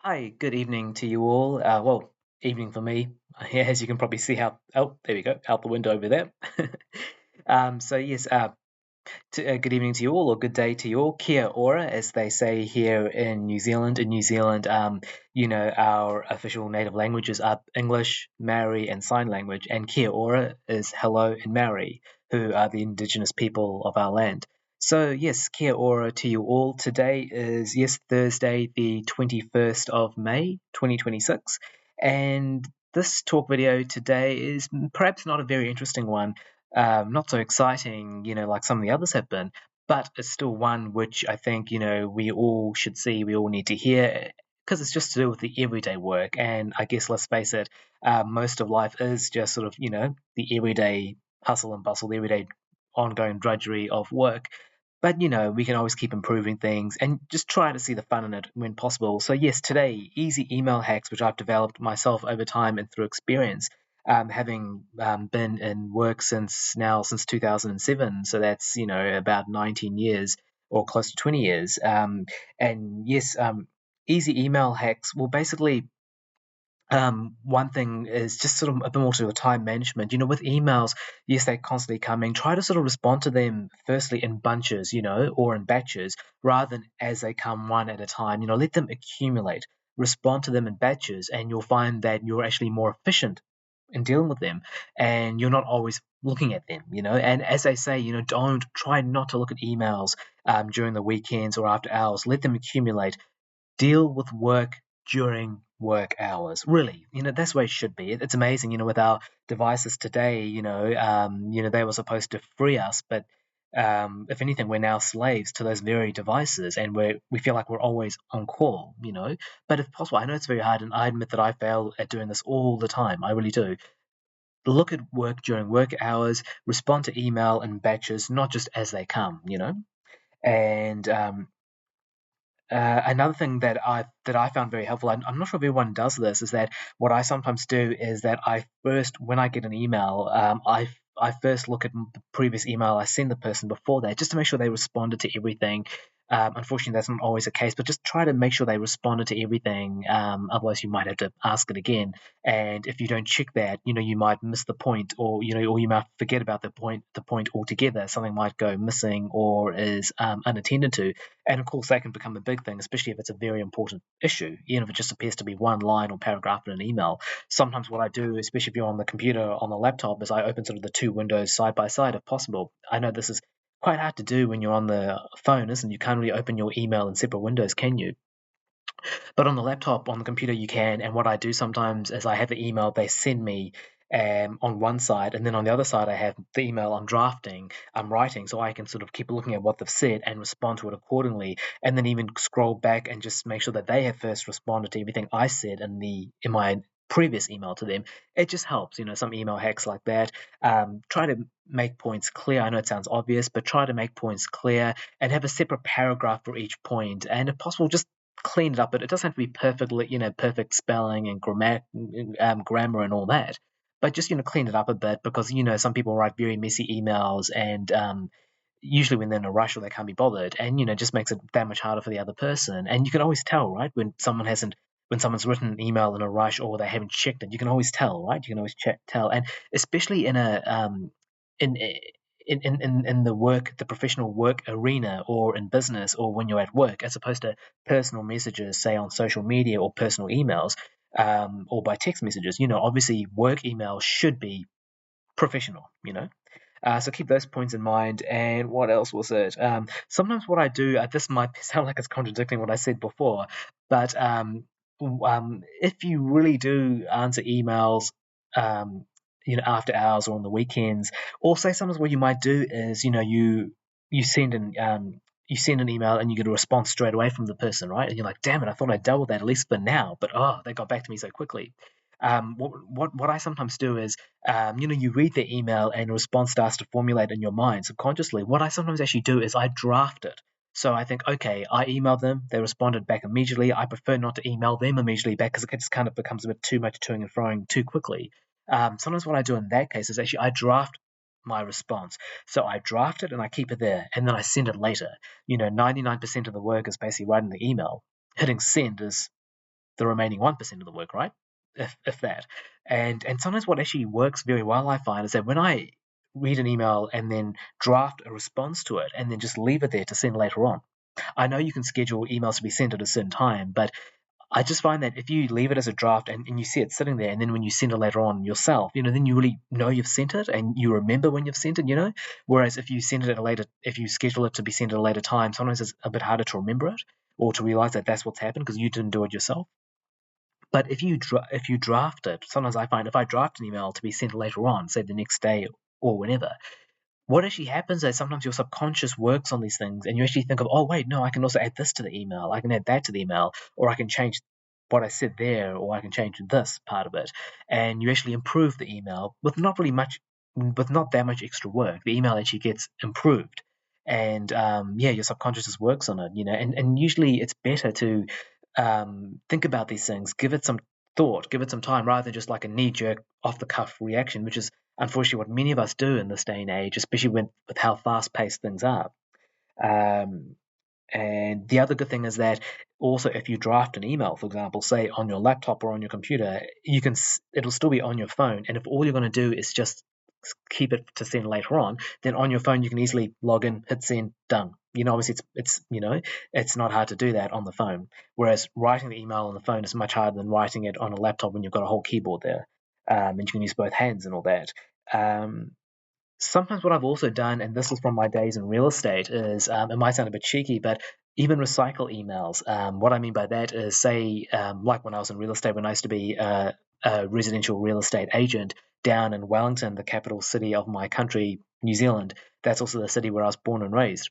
Hi, good evening to you all. Well, evening for me. Yeah, as you can probably see out. Oh, there we go, out the window over there. So yes, good evening to you all, or good day to you all. Kia ora, as they say here in New Zealand. In New Zealand, our official native languages are English, Maori, and Sign Language, and Kia ora is hello in Maori, who are the indigenous people of our land. So yes, Kia ora to you all. Today is Thursday, the 21st of May, 2026, and this talk video today is perhaps not a very interesting one, not so exciting, like some of the others have been, but it's still one which I think, we all should see, we all need to hear, because it's just to do with the everyday work. And I guess, let's face it, most of life is just sort of, the everyday hustle and bustle, the everyday ongoing drudgery of work. But, we can always keep improving things and just try to see the fun in it when possible. So, yes, today, easy email hacks, which I've developed myself over time and through experience, having been in work since 2007, so that's about 19 years or close to 20 years. And yes, easy email hacks. Well, basically, one thing is just sort of a bit more to do with time management. With emails, yes, they're constantly coming. Try to sort of respond to them firstly in bunches, or in batches, rather than as they come one at a time. Let them accumulate. Respond to them in batches, and you'll find that you're actually more efficient in dealing with them, and you're not always looking at them. And as they say, don't try not to look at emails during the weekends or after hours. Let them accumulate. Deal with work during work hours. Really, that's where it should be. It's amazing, with our devices today. They were supposed to free us, but if anything, we're now slaves to those very devices, and we feel like we're always on call. But if possible, I know it's very hard, and I admit that I fail at doing this all the time. I really do. Look at work during work hours. Respond to email in batches, not just as they come. And another thing that I found very helpful, I'm not sure if everyone does this, is that what I sometimes do is that when I get an email, I first look at the previous email I sent the person before that, just to make sure they responded to everything. Unfortunately, that's not always the case, but just try to make sure they responded to everything. Otherwise, you might have to ask it again. And if you don't check that, you might miss the point, or you might forget about the point altogether. Something might go missing or is unattended to, and of course, that can become a big thing, especially if it's a very important issue, even if it just appears to be one line or paragraph in an email. Sometimes what I do, especially if you're on the computer or on the laptop, is I open sort of the two windows side by side if possible. I know this is quite hard to do when you're on the phone, isn't it? You can't really open your email in separate windows, can you? But on the laptop, on the computer, you can. And what I do sometimes is I have the email they send me on one side, and then on the other side, I have the email I'm writing, so I can sort of keep looking at what they've said and respond to it accordingly, and then even scroll back and just make sure that they have first responded to everything I said in my previous email to them. It just helps, some email hacks like that. Try to make points clear. I know it sounds obvious, but try to make points clear and have a separate paragraph for each point, and if possible, just clean it up. But it doesn't have to be perfectly, perfect spelling and grammar and all that. But just clean it up a bit, because some people write very messy emails, and usually when they're in a rush or they can't be bothered, and just makes it that much harder for the other person. And you can always tell, right, when someone's written an email in a rush or they haven't checked it. You can always tell, right? You can always tell, and especially in in the professional work arena, or in business, or when you're at work, as opposed to personal messages, say on social media, or personal emails, or by text messages. Obviously, work emails should be professional. So keep those points in mind. And what else was it? Sometimes what I do, this might sound like it's contradicting what I said before, but if you really do answer emails, um, after hours or on the weekends, or say sometimes what you might do is, you send an email and you get a response straight away from the person, right? And you're like, damn it, I thought I'd dealt with that at least for now, but oh, they got back to me so quickly. What I sometimes do is, you read the email and a response starts to formulate in your mind subconsciously. What I sometimes actually do is I draft it. So I think, okay, I emailed them, they responded back immediately. I prefer not to email them immediately back, because it just kind of becomes a bit too much toing and froing too quickly. Sometimes what I do in that case is actually I draft my response. So I draft it and I keep it there, and then I send it later. 99% of the work is basically writing the email. Hitting send is the remaining 1% of the work, right? If that. And sometimes what actually works very well, I find, is that when I read an email and then draft a response to it and then just leave it there to send later on. I know you can schedule emails to be sent at a certain time, but I just find that if you leave it as a draft and you see it sitting there, and then when you send it later on yourself, then you really know you've sent it and you remember when you've sent it. Whereas if you send it at a later, if you schedule it to be sent at a later time, sometimes it's a bit harder to remember it or to realize that that's what's happened because you didn't do it yourself. But if you draft it, sometimes I find if I draft an email to be sent later on, say the next day or whenever, what actually happens is sometimes your subconscious works on these things and you actually think of, oh, wait, no, I can also add this to the email. I can add that to the email, or I can change what I said there, or I can change this part of it. And you actually improve the email with not that much extra work. The email actually gets improved. And yeah, your subconscious just works on it. And usually it's better to think about these things, give it some thought, give it some time, rather than just like a knee jerk, off the cuff reaction, which is unfortunately what many of us do in this day and age, especially with how fast paced things are. Um, and the other good thing is that also if you draft an email, for example, say on your laptop or on your computer, it'll still be on your phone. And if all you're going to do is just keep it to send later on, then on your phone you can easily log in, hit send, done. Obviously it's not hard to do that on the phone. Whereas writing the email on the phone is much harder than writing it on a laptop when you've got a whole keyboard there, and you can use both hands and all that. Um, Sometimes what I've also done, and this is from my days in real estate, is it might sound a bit cheeky, but even recycle emails. What I mean by that is, say, like when I was in real estate, when I used to be a residential real estate agent down in Wellington, the capital city of my country, New Zealand. That's also the city where I was born and raised.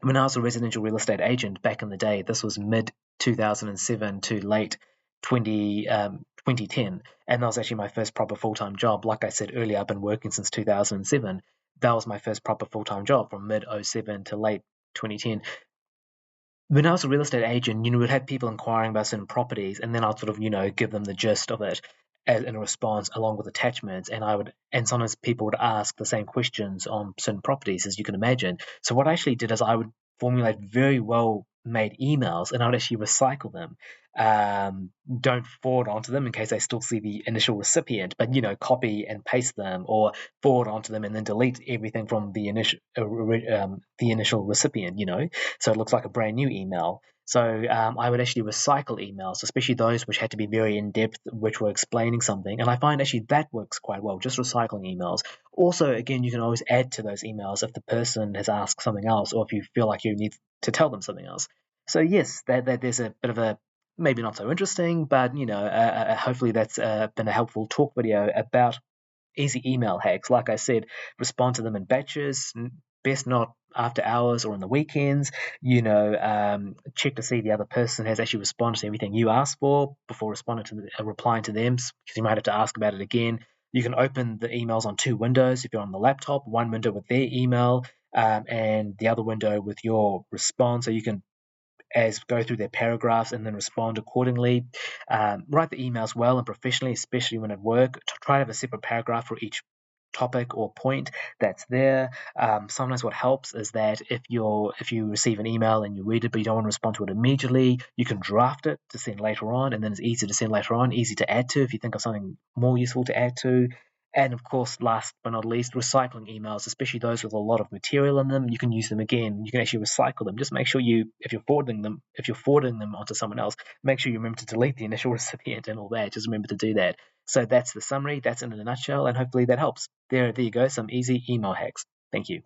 When I was a residential real estate agent back in the day, this was mid 2007 to late 2010. And that was actually my first proper full time job. Like I said earlier, I've been working since 2007. That was my first proper full time job from mid '07 to late 2010. When I was a real estate agent, we'd have people inquiring about certain properties, and then I'd sort of, give them the gist of it in a response along with attachments. And sometimes people would ask the same questions on certain properties, as you can imagine. So what I actually did is I would formulate very well made emails and I would actually recycle them. Don't forward onto them in case they still see the initial recipient, but copy and paste them or forward onto them and then delete everything from the initial recipient. So it looks like a brand new email. So I would actually recycle emails, especially those which had to be very in depth, which were explaining something. And I find actually that works quite well, just recycling emails. Also, again, you can always add to those emails if the person has asked something else, or if you feel like you need to tell them something else. So yes, that there's a bit of a maybe not so interesting, but hopefully that's been a helpful talk video about easy email hacks. Like I said, respond to them in batches. Best not after hours or on the weekends. Check to see the other person has actually responded to everything you asked for before replying to them, because you might have to ask about it again. You can open the emails on two windows if you're on the laptop. One window with their email, and the other window with your response. So you can go through their paragraphs and then respond accordingly. Write the emails well and professionally, especially when at work. Try to have a separate paragraph for each topic or point that's there. Sometimes what helps is that if you receive an email and you read it but you don't want to respond to it immediately, you can draft it to send later on, and then it's easy to send later on, easy to add to if you think of something more useful to add to. And of course, last but not least, recycling emails, especially those with a lot of material in them. You can use them again. You can actually recycle them. Just make sure if you're forwarding them onto someone else, make sure you remember to delete the initial recipient and all that. Just remember to do that. So that's the summary. That's in a nutshell, and hopefully that helps. There you go. Some easy email hacks. Thank you.